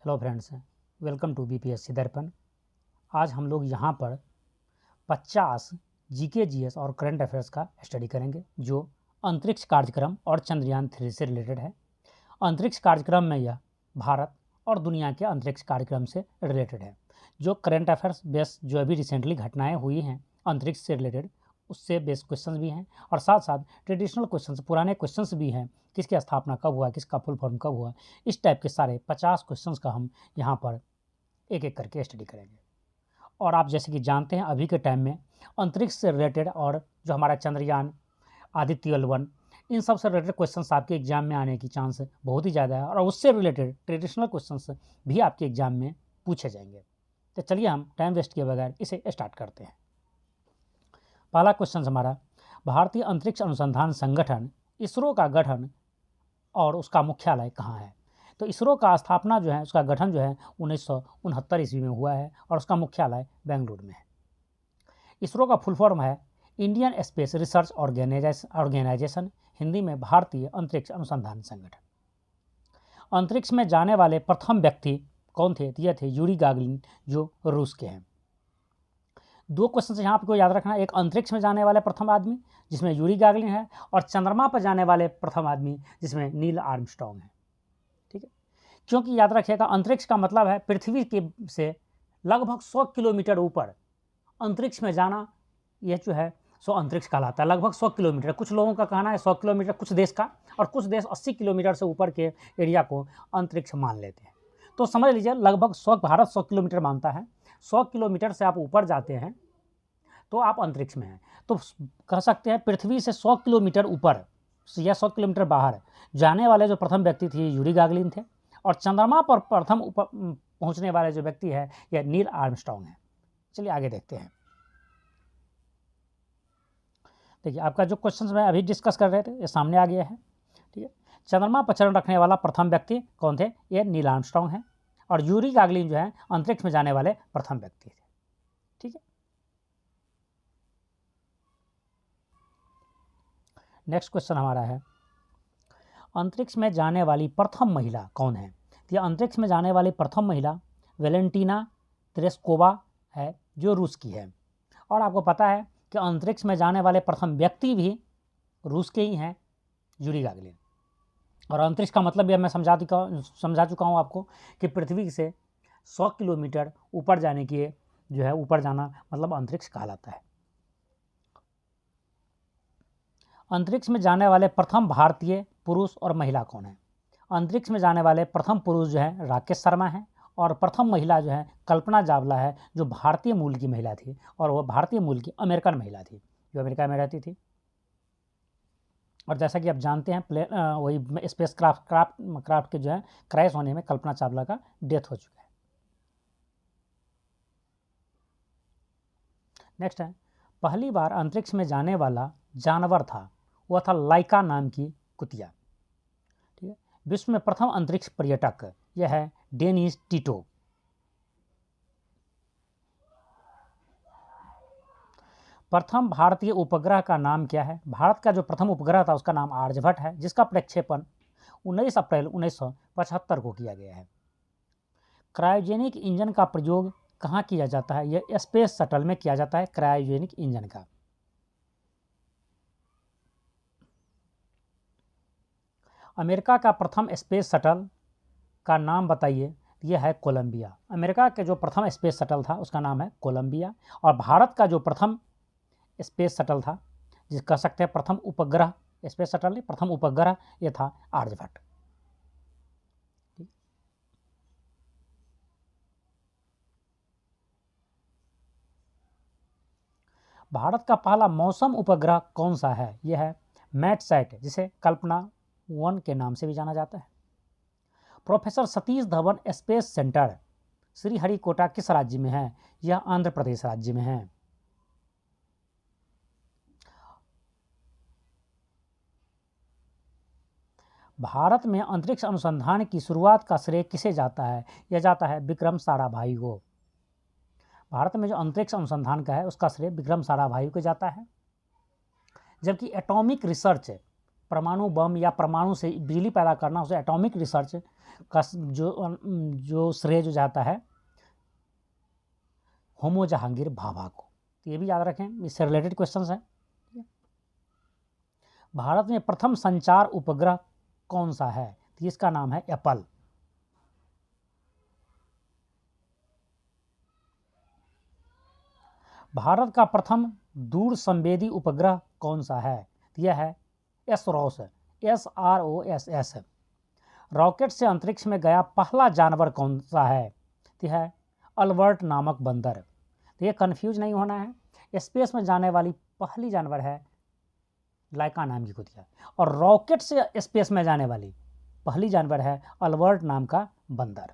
Hello friends, welcome to BPSC Darpan. आज हम लोग यहाँ पर 50 जीके जीएस और करंट अफेयर्स का स्टडी करेंगे जो अंतरिक्ष कार्यक्रम और चंद्रयान 3 से रिलेटेड है। अंतरिक्ष कार्यक्रम में यह भारत और दुनिया के अंतरिक्ष कार्यक्रम से रिलेटेड है। जो करंट अफेयर्स बेस जो अभी रिसेंटली घटनाएं हुई हैं अंतरिक्ष से रिलेटेड, उससे बेस्ड क्वेश्चंस भी हैं और साथ साथ ट्रेडिशनल क्वेश्चंस, पुराने क्वेश्चंस भी हैं। किसकी स्थापना कब हुआ, किसका फुल फॉर्म कब हुआ, इस टाइप के सारे 50 क्वेश्चंस का हम यहाँ पर एक एक करके स्टडी करेंगे। और आप जैसे कि जानते हैं अभी के टाइम में अंतरिक्ष से रिलेटेड और जो हमारा चंद्रयान, आदित्य L1, इन सब से रिलेटेड क्वेश्चंस आपके एग्जाम में आने की चांस बहुत ही ज़्यादा है और उससे रिलेटेड ट्रेडिशनल क्वेश्चंस भी आपके एग्जाम में पूछे जाएंगे। तो चलिए हम टाइम वेस्ट किए बगैर इसे स्टार्ट करते हैं। पहला क्वेश्चन हमारा, भारतीय अंतरिक्ष अनुसंधान संगठन इसरो का गठन और उसका मुख्यालय कहाँ है? तो इसरो का स्थापना जो है, उसका गठन जो है 1969 ईस्वी में हुआ है और उसका मुख्यालय बेंगलुरु में है। इसरो का फुल फॉर्म है Indian space research organisation, Hindi में भारतीय अंतरिक्ष अनुसंधान संगठन। अंतरिक्ष में जाने वाले प्रथम व्यक्ति कौन थे? ये थे यूरी गागरिन, जो रूस के हैं। दो क्वेश्चन यहाँ आपको याद रखना, एक अंतरिक्ष में जाने वाले प्रथम आदमी जिसमें यूरी गागरिन है, और चंद्रमा पर जाने वाले प्रथम आदमी जिसमें नील आर्मस्ट्रॉन्ग है। ठीक है, क्योंकि याद रखिएगा अंतरिक्ष का मतलब है पृथ्वी के से लगभग 100 किलोमीटर ऊपर अंतरिक्ष में जाना। यह जो है सो अंतरिक्ष कहलाता है। लगभग 100 किलोमीटर, कुछ लोगों का कहना है 100 किलोमीटर कुछ देश का, और कुछ देश 80 किलोमीटर से ऊपर के एरिया को अंतरिक्ष मान लेते हैं। तो समझ लीजिए लगभग 100, भारत 100 किलोमीटर मानता है। 100 किलोमीटर से आप ऊपर जाते हैं तो आप अंतरिक्ष में हैं। तो कह सकते हैं पृथ्वी से 100 किलोमीटर ऊपर या 100 किलोमीटर बाहर जाने वाले जो प्रथम व्यक्ति थे यूरी गागरिन थे, और चंद्रमा पर प्रथम पहुंचने वाले जो व्यक्ति है यह नील आर्मस्ट्रॉन्ग है। चलिए आगे देखते हैं। देखिए आपका जो क्वेश्चन मैं अभी डिस्कस कर रहे थे ये सामने आ गया है। ठीक है, चंद्रमा पर चरण रखने वाला प्रथम व्यक्ति कौन थे? ये नील आर्मस्ट्रॉन्ग है, और यूरी गागरिन जो है अंतरिक्ष में जाने वाले प्रथम व्यक्ति थे। ठीक है, नेक्स्ट क्वेश्चन हमारा है, अंतरिक्ष में जाने वाली प्रथम महिला कौन है? तो यह अंतरिक्ष में जाने वाली प्रथम महिला वेलेंटीना तेरेस्कोवा है, जो रूस की है। और आपको पता है कि अंतरिक्ष में जाने वाले प्रथम व्यक्ति भी रूस के ही हैं, यूरी गागरिन। और अंतरिक्ष का मतलब भी मैं समझा चुका हूँ आपको कि पृथ्वी से 100 किलोमीटर ऊपर जाने की जो है, ऊपर जाना मतलब अंतरिक्ष कहलाता है। अंतरिक्ष में जाने वाले प्रथम भारतीय पुरुष और महिला कौन है? अंतरिक्ष में जाने वाले प्रथम पुरुष जो है राकेश शर्मा है, और प्रथम महिला जो है कल्पना चावला है, जो भारतीय मूल की महिला थी, और वह भारतीय मूल की अमेरिकन महिला थी जो अमेरिका में रहती थी। और जैसा कि आप जानते हैं वही स्पेस क्राफ्ट के जो है क्रैश होने में कल्पना चावला का डेथ हो चुका है। नेक्स्ट है, पहली बार अंतरिक्ष में जाने वाला जानवर था, वह था लाइका नाम की कुतिया। ठीक है, विश्व में प्रथम अंतरिक्ष पर्यटक यह है डेनिस टिटो। प्रथम भारतीय उपग्रह का नाम क्या है? भारत का जो प्रथम उपग्रह था उसका नाम आर्यभट्ट है, जिसका प्रक्षेपण 19 अप्रैल 1975 को किया गया है। क्रायोजेनिक इंजन का प्रयोग कहाँ किया जाता है? यह स्पेस शटल में किया जाता है, क्रायोजेनिक इंजन का। अमेरिका का प्रथम स्पेस शटल का नाम बताइए। यह है कोलंबिया। अमेरिका के जो प्रथम स्पेस शटल था उसका नाम है कोलंबिया। और भारत का जो प्रथम स्पेस शटल था, जिस कह सकते हैं प्रथम उपग्रह, स्पेस शटल नहीं प्रथम उपग्रह, यह था आर्यभट्ट। भारत का पहला मौसम उपग्रह कौन सा है? यह है मैटसैट, जिसे कल्पना 1 के नाम से भी जाना जाता है। Professor Satish Dhawan space centre Sriharikota किस राज्य में है? यह आंध्र प्रदेश राज्य में है। भारत में अंतरिक्ष अनुसंधान की शुरुआत का श्रेय किसे जाता है? यह जाता है विक्रम साराभाई को। भारत में जो अंतरिक्ष अनुसंधान का है उसका श्रेय विक्रम साराभाई को जाता है। जबकि एटॉमिक रिसर्च परमाणु बम या परमाणु से बिजली पैदा करना, उसे एटॉमिक रिसर्च का जो श्रेय जो जाता है होमो जहांगीर भाभा को। तो ये भी याद रखें, इससे रिलेटेड क्वेश्चंस हैं। भारत में प्रथम संचार उपग्रह कौन सा है? तो इसका नाम है एप्पल। भारत का प्रथम दूर संवेदी उपग्रह कौन सा है? तो यह है एसरोस, SROSS। रॉकेट से अंतरिक्ष में गया पहला जानवर कौन सा है? तो यह है अल्बर्ट नामक बंदर। तो ये कन्फ्यूज नहीं होना है। स्पेस में जाने वाली पहली जानवर है लाइका नाम की कुतिया, और रॉकेट से स्पेस में जाने वाली पहली जानवर है अल्बर्ट नाम का बंदर।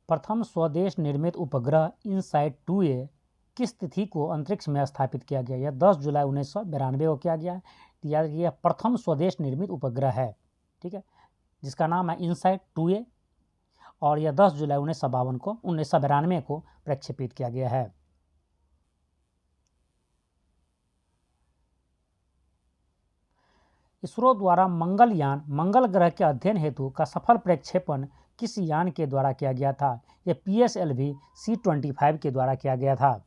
प्रथम स्वदेश निर्मित उपग्रह इनसाइट 2A किस तिथि को अंतरिक्ष में स्थापित किया गया? यह 10 जुलाई 1992 को किया गया है। यह प्रथम स्वदेश निर्मित उपग्रह है, ठीक है, जिसका नाम है इनसाइट 2A, और यह 10 जुलाई 1992 को प्रक्षेपित किया गया है। इसरो द्वारा मंगलयान मंगल ग्रह के अध्ययन हेतु का सफल प्रक्षेपण किस यान के द्वारा किया गया था? यह PSLV C-25 के द्वारा किया गया था।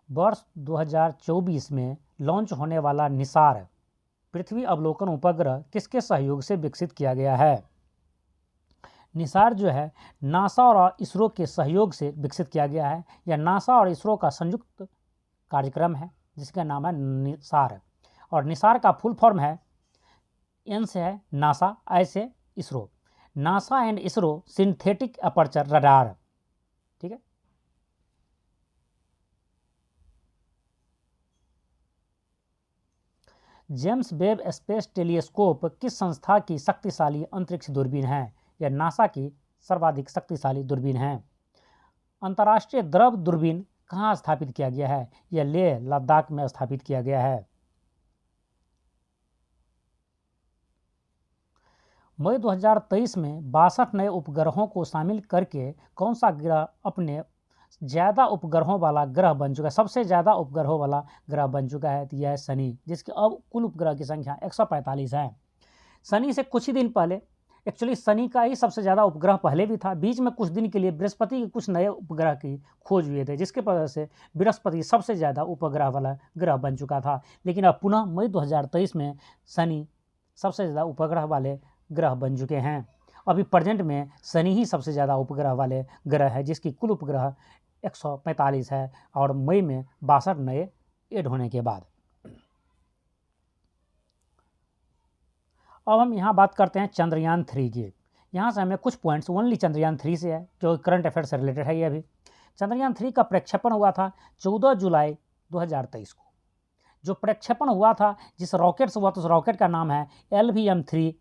वर्ष 2024 में लॉन्च होने वाला निसार पृथ्वी अवलोकन उपग्रह किसके सहयोग से विकसित किया गया है? निसार जो है नासा और इसरो के सहयोग से विकसित किया गया है। यह नासा और इसरो का संयुक्त कार्यक्रम है जिसका नाम है निसार, और निसार का फुल फॉर्म है, N से है नासा, I से ISRO, NASA and ISRO synthetic aperture radar, ठीक है। जेम्स वेब स्पेस टेलीस्कोप किस संस्था की शक्तिशाली अंतरिक्ष दूरबीन है? यह नासा की सर्वाधिक शक्तिशाली दूरबीन है। अंतर्राष्ट्रीय द्रव दूरबीन कहाँ स्थापित किया गया है? यह लेह लद्दाख में स्थापित किया गया है। मई 2023 में 62 नए उपग्रहों को शामिल करके कौन सा ग्रह अपने ज़्यादा उपग्रहों वाला ग्रह बन चुका है? सबसे ज़्यादा उपग्रहों वाला ग्रह बन चुका है, तो यह है शनि, जिसकी अब कुल उपग्रह की संख्या 145 है। शनि से कुछ ही दिन पहले, एक्चुअली शनि का ही सबसे ज़्यादा उपग्रह पहले भी था, बीच में कुछ दिन के लिए बृहस्पति के कुछ नए उपग्रह की खोज हुए थे, जिसके वजह से बृहस्पति सबसे ज़्यादा उपग्रह वाला ग्रह बन चुका था। लेकिन अब पुनः मई 2023 में शनि सबसे ज़्यादा उपग्रह वाले ग्रह बन चुके हैं। अभी प्रेजेंट में शनि ही सबसे ज़्यादा उपग्रह वाले ग्रह है, जिसकी कुल उपग्रह 145 है, और मई में 62 नए ऐड होने के बाद। अब हम यहाँ बात करते हैं चंद्रयान 3 की। यहाँ से हमें कुछ पॉइंट्स ओनली चंद्रयान 3 से है, जो करंट अफेयर से रिलेटेड है। ये अभी चंद्रयान 3 का प्रक्षेपण हुआ था 14 जुलाई 2023 को। जो प्रक्षेपण हुआ था जिस रॉकेट से हुआ, तो उस रॉकेट का नाम है LVM-3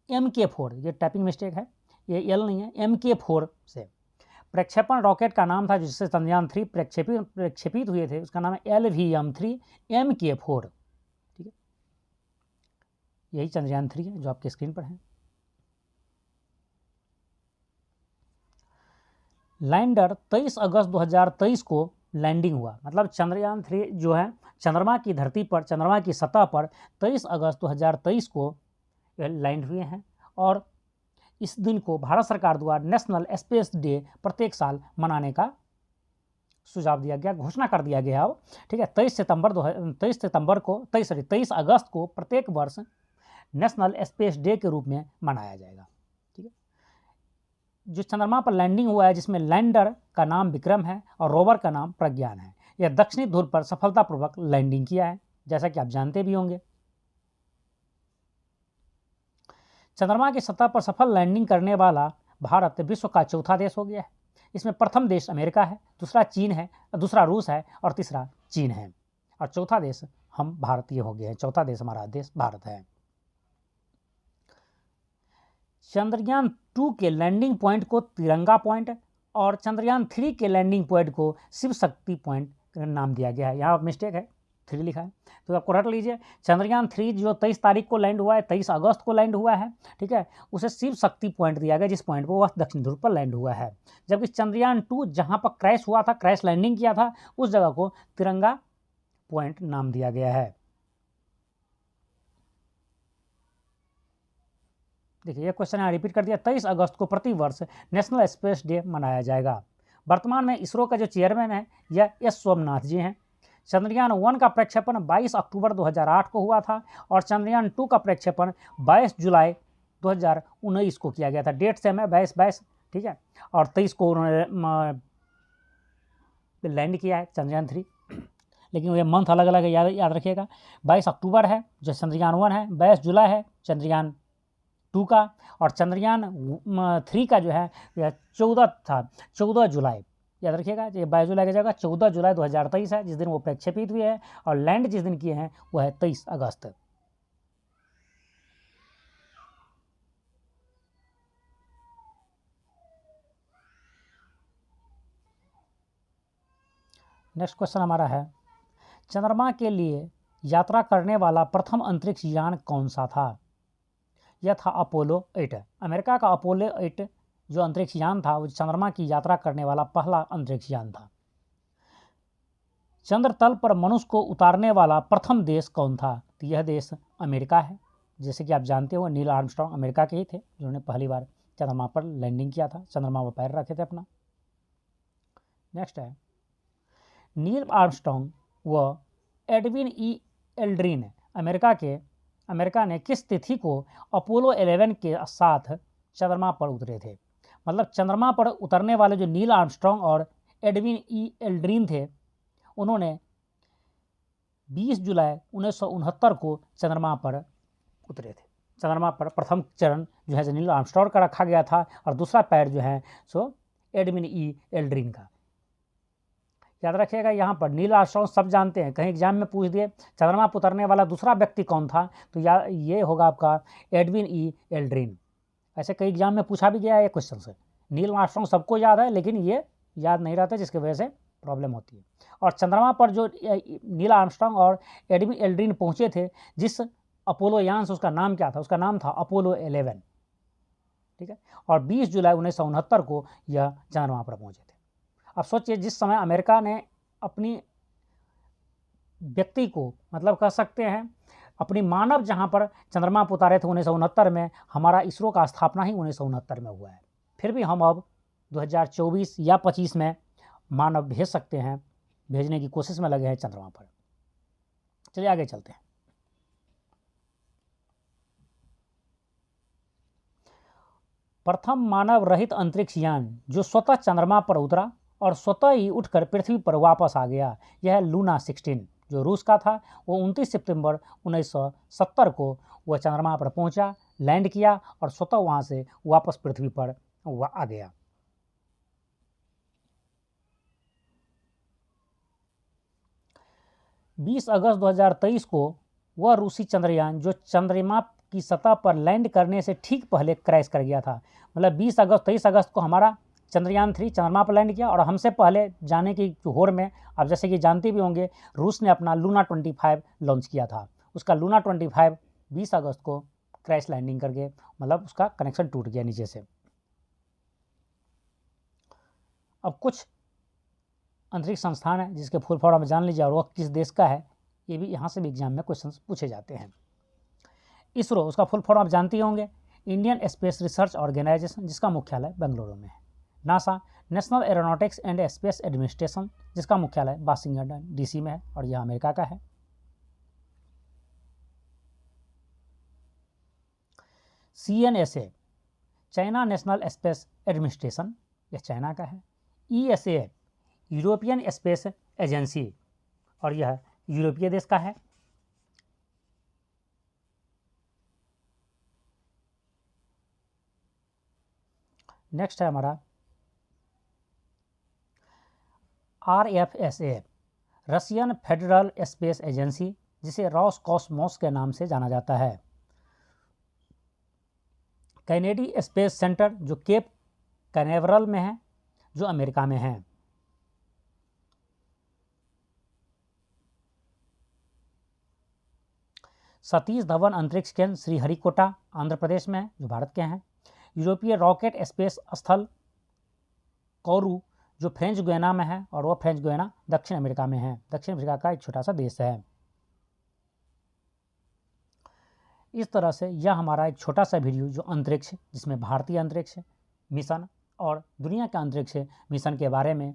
MK4। ये टाइपिंग मिस्टेक है, ये L नहीं है, MK4 से प्रक्षेपण रॉकेट का नाम था, जिससे चंद्रयान 3 प्रक्षेपित हुए थे, उसका नाम है LVM-3 MK4, ठीक है। यही चंद्रयान 3 है जो आपके स्क्रीन पर है। लैंडर 23 अगस्त 2023 को लैंडिंग हुआ, मतलब चंद्रयान 3 जो है चंद्रमा की धरती पर, चंद्रमा की सतह पर 23 अगस्त 2023 को लैंड हुए हैं। और इस दिन को भारत सरकार द्वारा नेशनल स्पेस डे प्रत्येक साल मनाने का सुझाव दिया गया, घोषणा कर दिया गया हो, ठीक है। 23 अगस्त को प्रत्येक वर्ष नेशनल स्पेस डे के रूप में मनाया जाएगा, ठीक है। जो चंद्रमा पर लैंडिंग हुआ है, जिसमें लैंडर का नाम विक्रम है और रोवर का नाम प्रज्ञान है, यह दक्षिणी ध्रुव पर सफलतापूर्वक लैंडिंग किया है, जैसा कि आप जानते भी होंगे। चंद्रमा की सतह पर सफल लैंडिंग करने वाला भारत विश्व का चौथा देश हो गया है। इसमें प्रथम देश अमेरिका है, दूसरा चीन है, दूसरा रूस है, और तीसरा चीन है, और चौथा देश हम भारतीय हो गए हैं। चौथा देश हमारा देश भारत है। चंद्रयान 2 के लैंडिंग पॉइंट को तिरंगा पॉइंट और चंद्रयान 3 के लैंडिंग पॉइंट को शिव शक्ति पॉइंट नाम दिया गया है। यहाँ मिस्टेक है, 3 लिखा है, तो आपको रट लीजिए। चंद्रयान 3 जो 23 तारीख को लैंड हुआ है, 23 अगस्त को लैंड हुआ है, ठीक है, उसे शिव शक्ति पॉइंट दिया गया, जिस पॉइंट पर वह दक्षिण ध्रुव पर लैंड हुआ है। जबकि चंद्रयान 2 जहाँ पर क्रैश हुआ था, क्रैश लैंडिंग किया था, उस जगह को तिरंगा पॉइंट नाम दिया गया है। देखिए, यह क्वेश्चन यहाँ रिपीट कर दिया। 23 अगस्त को प्रतिवर्ष नेशनल स्पेस डे मनाया जाएगा। वर्तमान में इसरो का जो चेयरमैन है यह एस सोमनाथ जी हैं। चंद्रयान 1 का प्रक्षेपण 22 अक्टूबर 2008 को हुआ था और चंद्रयान 2 का प्रक्षेपण 22 जुलाई 2019 को किया गया था। डेट सेम है, 22, ठीक है, और 23 को उन्होंने लैंड किया है चंद्रयान 3, लेकिन ये मंथ अलग अलग है, याद रखिएगा। 22 अक्टूबर है जो चंद्रयान 1 है, 22 जुलाई है चंद्रयान 2 का, और चंद्रयान 3 का जो है यह 14 था, 14 जुलाई, याद रखिएगा। ये 22 जुलाई की जगह 14 जुलाई 2023 है जिस दिन वो प्रक्षेपित हुए हैं, और लैंड जिस दिन किए हैं वो है 23 अगस्त। नेक्स्ट क्वेश्चन हमारा है, चंद्रमा के लिए यात्रा करने वाला प्रथम अंतरिक्ष यान कौन सा था? यह था अपोलो 8। अमेरिका का अपोलो 8 जो अंतरिक्ष यान था वो चंद्रमा की यात्रा करने वाला पहला अंतरिक्ष यान था। चंद्र तल पर मनुष्य को उतारने वाला प्रथम देश कौन था? तो यह देश अमेरिका है। जैसे कि आप जानते हो, नील आर्मस्ट्रांग अमेरिका के ही थे जिन्होंने पहली बार चंद्रमा पर लैंडिंग किया था, चंद्रमा पर पैर रखे थे अपना। नेक्स्ट है, नील आर्मस्ट्रांग व एडविन ई एल्ड्रिन अमेरिका ने किस तिथि को अपोलो 11 के साथ चंद्रमा पर उतरे थे? मतलब चंद्रमा पर उतरने वाले जो नील आर्मस्ट्रांग और एडविन ई एल्ड्रिन थे, उन्होंने 20 जुलाई 1969 को चंद्रमा पर उतरे थे। चंद्रमा पर प्रथम चरण जो है नील आर्मस्ट्रांग का रखा गया था और दूसरा पैर जो है सो एडविन ई एल्ड्रिन का। याद रखिएगा, यहाँ पर नील आर्मस्ट्रांग सब जानते हैं, कहीं एग्जाम में पूछ दिए चंद्रमा पर उतरने वाला दूसरा व्यक्ति कौन था, तो ये होगा आपका एडविन ई एल्ड्रिन। ऐसे कई एग्जाम में पूछा भी गया है ये क्वेश्चन से। नील आर्मस्ट्रांग सबको याद है लेकिन ये याद नहीं रहता, जिसकी वजह से प्रॉब्लम होती है। और चंद्रमा पर जो नील आर्मस्ट्रांग और एडविन एल्ड्रिन पहुँचे थे, जिस अपोलो यान से, उसका नाम क्या था? उसका नाम था अपोलो 11, ठीक है, और 20 जुलाई 1969 को यह चंद्रमा पर पहुँचे थे। अब सोचिए, जिस समय अमेरिका ने अपनी व्यक्ति को, मतलब कह सकते हैं अपनी मानव जहां पर चंद्रमा पर उतारे थे 1969 में, हमारा इसरो का स्थापना ही 1969 में हुआ है। फिर भी हम अब 2024 या 25 में मानव भेज सकते हैं, भेजने की कोशिश में लगे हैं चंद्रमा पर। चलिए आगे चलते हैं। प्रथम मानव रहित अंतरिक्ष यान जो स्वतः चंद्रमा पर उतरा और स्वतः ही उठकर पृथ्वी पर वापस आ गया, यह लूना 16 जो रूस का था, वो 29 सितंबर 1970 को वह चंद्रमा पर पहुंचा, लैंड किया और स्वतः वहां से वापस पृथ्वी पर आ गया। बीस अगस्त 2023 को वह रूसी चंद्रयान जो चंद्रमा की सतह पर लैंड करने से ठीक पहले क्रैश कर गया था। मतलब 23 अगस्त को हमारा चंद्रयान 3 चंद्रमा पर लैंड किया और हमसे पहले जाने की होड़ में, आप जैसे कि जानते भी होंगे, रूस ने अपना लूना 25 लॉन्च किया था। उसका लूना 25 20 अगस्त को क्रैश लैंडिंग करके, मतलब उसका कनेक्शन टूट गया नीचे से। अब कुछ अंतरिक्ष संस्थान है जिसके फुल फॉर्म में जान लीजिए और वह किस देश का है, ये भी यहाँ से भी एग्जाम में क्वेश्चन पूछे जाते हैं। इसरो, उसका फुल फॉर्म आप जानते होंगे, इंडियन स्पेस रिसर्च ऑर्गेनाइजेशन, जिसका मुख्यालय बेंगलुरु में है। NASA, national aeronautics and space administration, जिसका मुख्यालय वाशिंगटन DC में है और यह अमेरिका का है। CNSA, China national space administration, यह चाइना का है। ESA, यूरोपियन स्पेस एजेंसी, और यह यूरोपीय देश का है। नेक्स्ट है हमारा RFSA, Russian federal space agency, जिसे रॉसकॉस्मोस के नाम से जाना जाता है। कैनेडी स्पेस सेंटर जो केप कैनेवरल में है, जो अमेरिका में है। सतीश धवन अंतरिक्ष केंद्र श्रीहरिकोटा आंध्र प्रदेश में है, जो भारत के हैं। यूरोपीय रॉकेट स्पेस स्थल कोरू, जो फ्रेंच गुयाना में है, और वह फ्रेंच गुयाना दक्षिण अमेरिका में है, दक्षिण अफ्रीका का एक छोटा सा देश है। इस तरह से यह हमारा एक छोटा सा वीडियो जो अंतरिक्ष, जिसमें भारतीय अंतरिक्ष मिशन और दुनिया के अंतरिक्ष मिशन के बारे में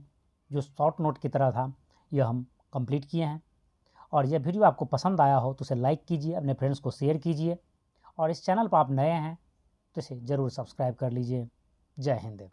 जो शॉर्ट नोट की तरह था, यह हम कंप्लीट किए हैं। और यह वीडियो आपको पसंद आया हो तो इसे लाइक कीजिए, अपने फ्रेंड्स को शेयर कीजिए, और इस चैनल पर आप नए हैं तो इसे ज़रूर सब्सक्राइब कर लीजिए। जय हिंद।